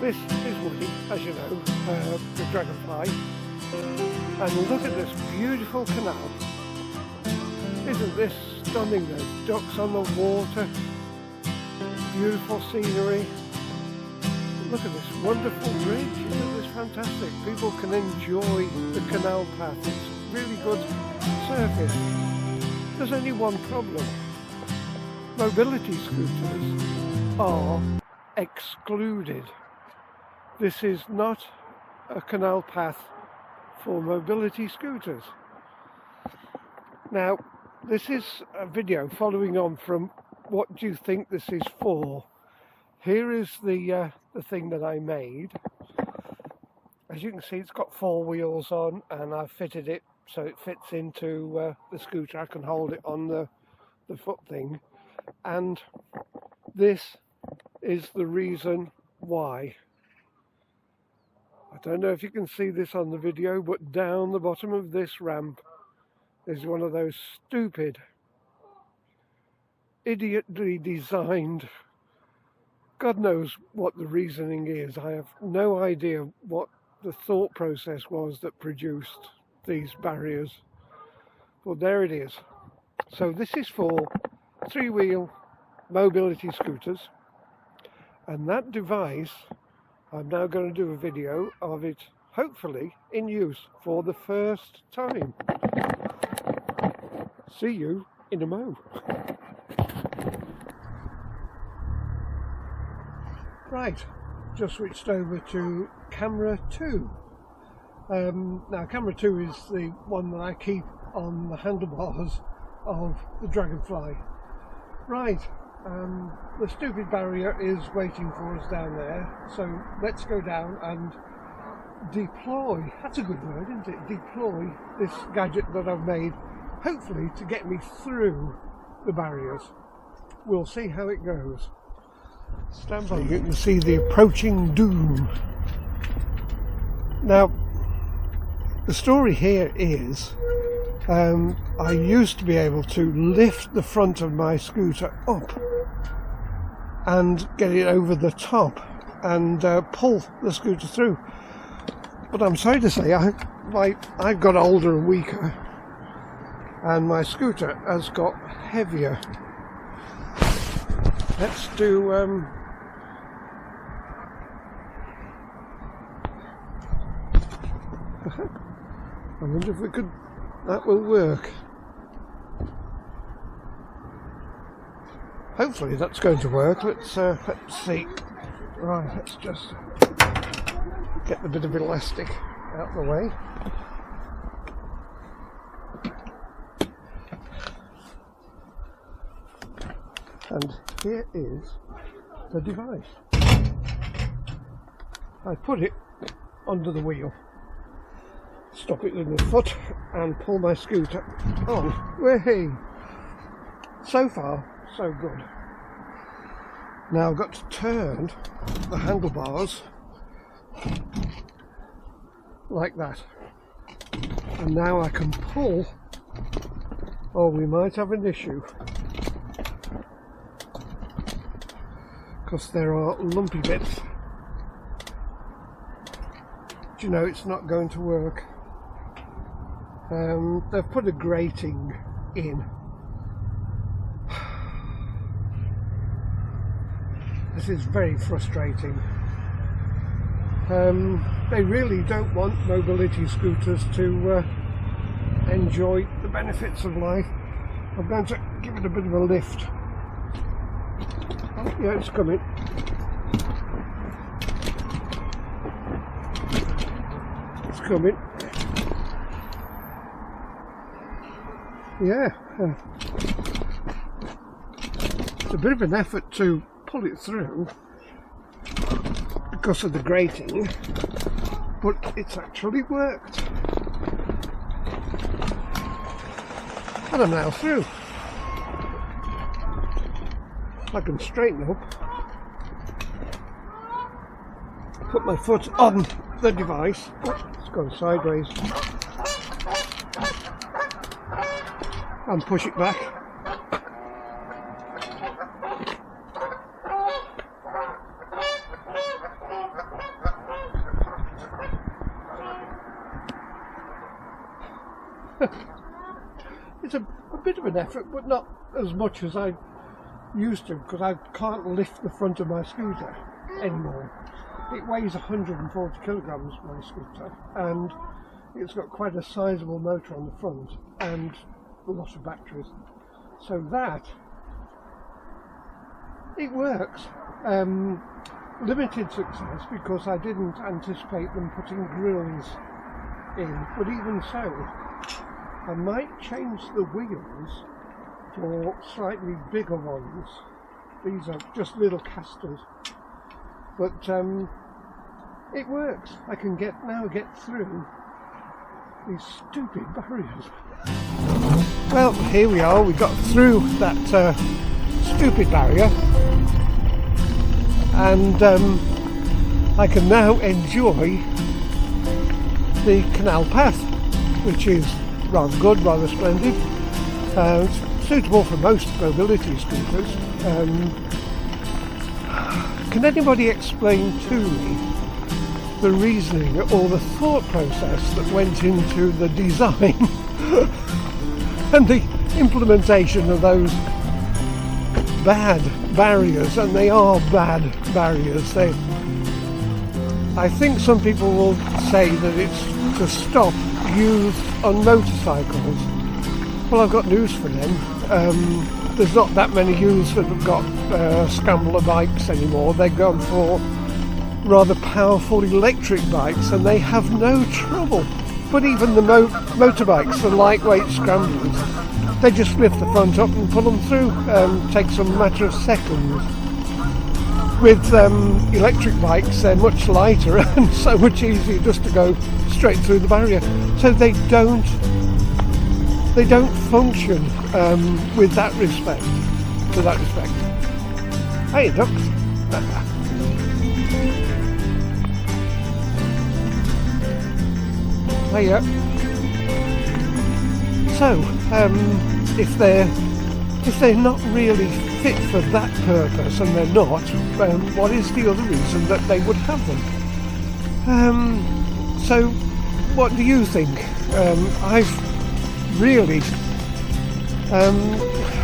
This is Woody, as you know, the dragonfly. And look at this beautiful canal. Isn't this stunning? There's ducks on the water, beautiful scenery. Look at this wonderful bridge. Isn't this fantastic? People can enjoy the canal path. It's really good surface. There's only one problem. Mobility scooters are excluded. This is not a canal path for mobility scooters. Now, this is a video following on from what do you think this is for. Here is the thing that I made. As you can see, it's got 4 wheels on, and I've fitted it so it fits into the scooter. I can hold it on the foot thing, and this is the reason why. I don't know if you can see this on the video, but down the bottom of this ramp is one of those stupid, idiotly designed, God knows what the reasoning is. I have no idea what the thought process was that produced these barriers. But there it is. So this is for 3-wheel mobility scooters. And that device, I'm now going to do a video of it, hopefully in use for the first time. See you in a mo. Right, just switched over to camera 2. Now camera 2 is the one that I keep on the handlebars of the dragonfly. Right, the stupid barrier is waiting for us down there, so let's go down and deploy, that's a good word, isn't it? Deploy this gadget that I've made, hopefully to get me through the barriers. We'll see how it goes. Stand by. You can see the approaching doom. Now, the story here is I used to be able to lift the front of my scooter up and get it over the top and pull the scooter through. But I'm sorry to say, I've got older and weaker, and my scooter has got heavier. Let's do I wonder if we could, that will work. Hopefully that's going to work. Let's see. Right, let's just get the bit of elastic out of the way. And here is the device. I put it under the wheel, stop it with my foot and pull my scooter on. Way! So far, so good. Now I've got to turn the handlebars like that. And now I can pull. Oh, we might have an issue, because there are lumpy bits. Do you know, it's not going to work. They've put a grating in. This is very frustrating. They really don't want mobility scooters to enjoy the benefits of life. I'm going to give it a bit of a lift. Oh, yeah, it's coming. It's coming. Yeah. It's a bit of an effort to pull it through because of the grating, but it's actually worked. And I'm now through. I can straighten up, put my foot on the device. Oh, it's gone sideways. And push it back. It's a bit of an effort, but not as much as I used to, because I can't lift the front of my scooter anymore. It weighs 140 kilograms, my scooter, and it's got quite a sizable motor on the front and a lot of batteries. So that, it works. Limited success because I didn't anticipate them putting grills in, but even so, I might change the wheels for slightly bigger ones. These are just little casters, but it works. I can now get through these stupid barriers. Well, here we are. We got through that stupid barrier, and I can now enjoy the canal path, which is rather good, rather splendid, suitable for most mobility scooters. Can anybody explain to me the reasoning or the thought process that went into the design and the implementation of those bad barriers? And they are bad barriers. I think some people will say that it's to stop youth on motorcycles. Well, I've got news for them. There's not that many youths that have got scrambler bikes anymore. They're going for rather powerful electric bikes, and they have no trouble. But even the motorbikes, the lightweight scramblers, they just lift the front up and pull them through. Takes a matter of seconds. With electric bikes, they're much lighter and so much easier just to go straight through the barrier. So they don't function with that respect. To that respect. Hey, ducks. Hiya. So, if they're not really fit for that purpose, and they're not, what is the other reason that they would have them? So, what do you think? I've really,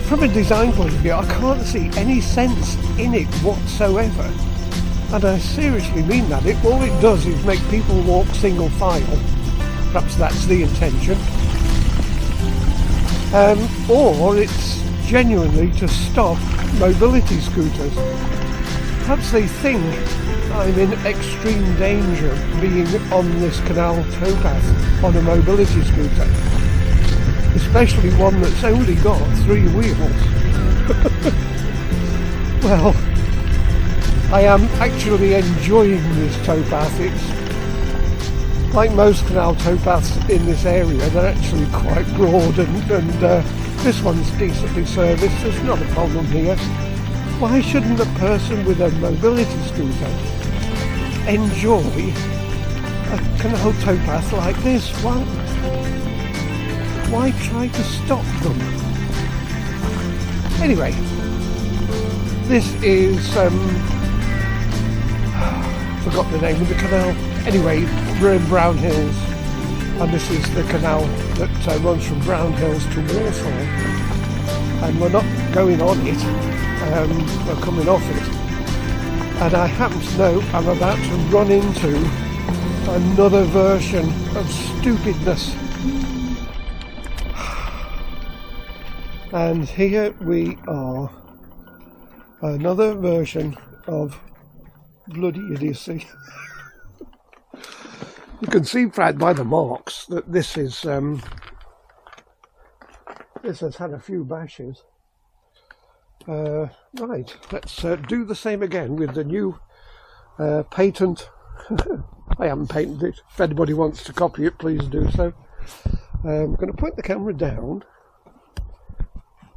from a design point of view, I can't see any sense in it whatsoever. And I seriously mean that. All it does is make people walk single file. Perhaps that's the intention. Or it's genuinely to stop mobility scooters. Perhaps they think I'm in extreme danger being on this canal towpath on a mobility scooter, especially one that's only got 3 wheels. Well, I am actually enjoying this towpath. It's like most canal towpaths in this area, they're actually quite broad, and this one's decently serviced. There's not a problem here. Why shouldn't a person with a mobility scooter enjoy a canal towpath like this? Why try to stop them? Anyway, this is forgot the name of the canal. Anyway, we're in Brown Hills, and this is the canal that runs from Brown Hills to Walsall, and we're not going on it, we're coming off it, and I happen to know I'm about to run into another version of stupidness. And here we are, another version of bloody idiocy. You can see by the marks that this has had a few bashes. Right, let's do the same again with the new patent. I haven't patented it. If anybody wants to copy it, please do so. I'm going to put the camera down,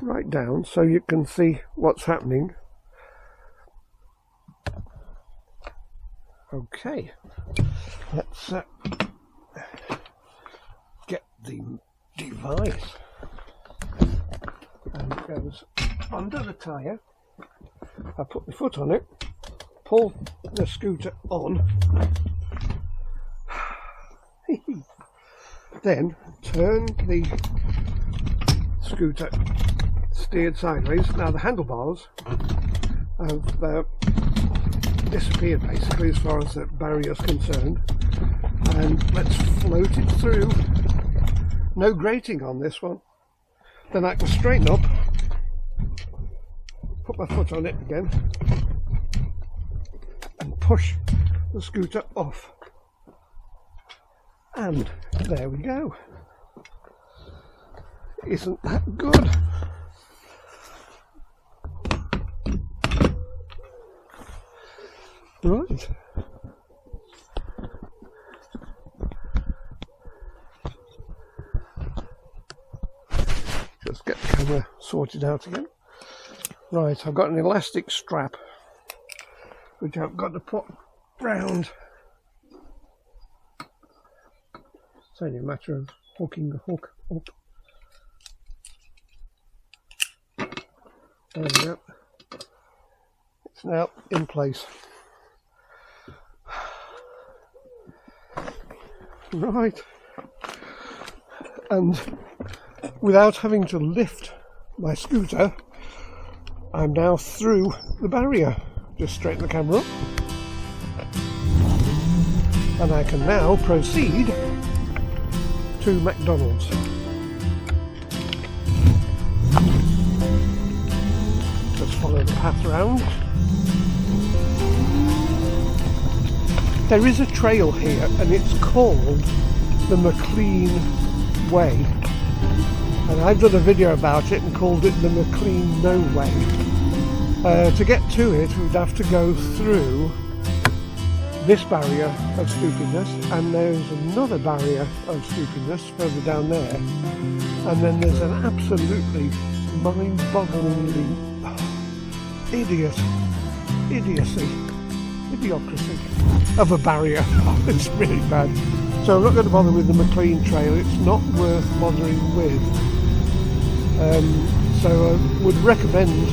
right down, so you can see what's happening. Okay, let's get the device, and it goes under the tyre. I put my foot on it, pull the scooter on, Then turn the scooter steered sideways. Now the handlebars have disappeared basically as far as the barrier is concerned, and let's float it through. No grating on this one. Then I can straighten up, put my foot on it again and push the scooter off, and there we go. Isn't that good? Right. Just get the camera sorted out again. Right, I've got an elastic strap which I've got to put round. It's only a matter of hooking the hook up. There we go. It's now in place. Right, and without having to lift my scooter, I'm now through the barrier. Just straighten the camera up, and I can now proceed to McDonald's. Just follow the path round. There is a trail here, and it's called the McLean Way, and I've done a video about it and called it the McLean No Way. To get to it, we'd have to go through this barrier of stupidness, and there's another barrier of stupidness further down there, and then there's an absolutely mind-bogglingly idiocracy of a barrier. It's really bad. So I'm not going to bother with the McLean Trail. It's not worth bothering with. So I would recommend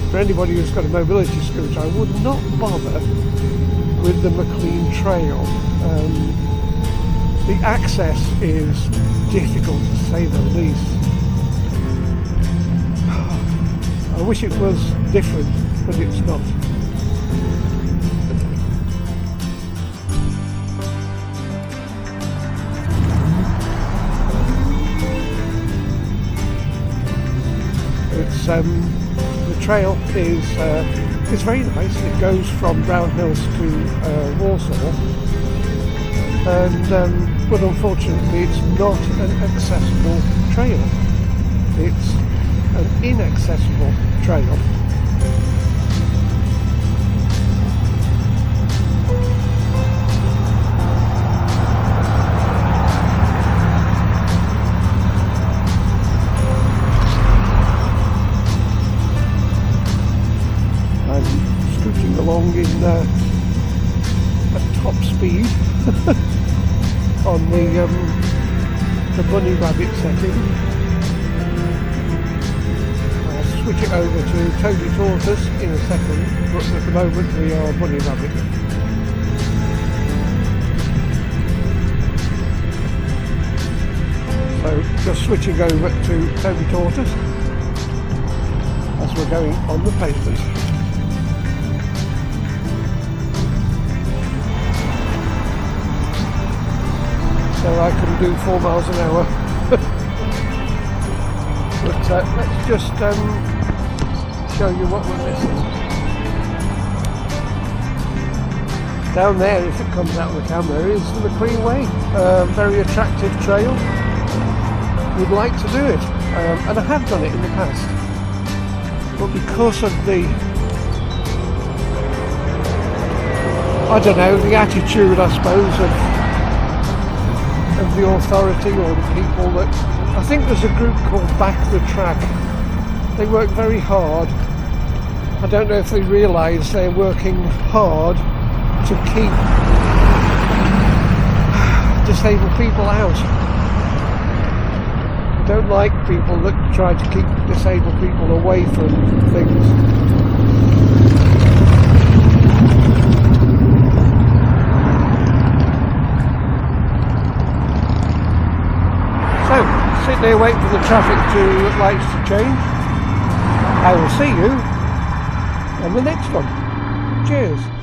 for anybody who's got a mobility scooter, I would not bother with the McLean Trail. The access is difficult to say the least. I wish it was different, but it's not. It's the trail is very nice. It goes from Brown Hills to Warsaw, and but unfortunately it's not an accessible trail. It's an inaccessible trail. Along in at top speed on the bunny rabbit setting. I'll switch it over to Toby Tortoise in a second, but at the moment we are bunny rabbit. So just switching over to Toby Tortoise as we're going on the pavement. So I can do 4 miles an hour. But let's just show you what we're missing. Down there, if it comes out of the camera, is the McLean Way. Very attractive trail. We'd like to do it, and I have done it in the past. But because of the, I don't know, the attitude, I suppose, of the authority or the people that, I think there's a group called Back the Track. They work very hard. I don't know if they realise they're working hard to keep disabled people out. I don't like people that try to keep disabled people away from things. sit there waiting for the traffic lights to change. I will see you on the next one. Cheers.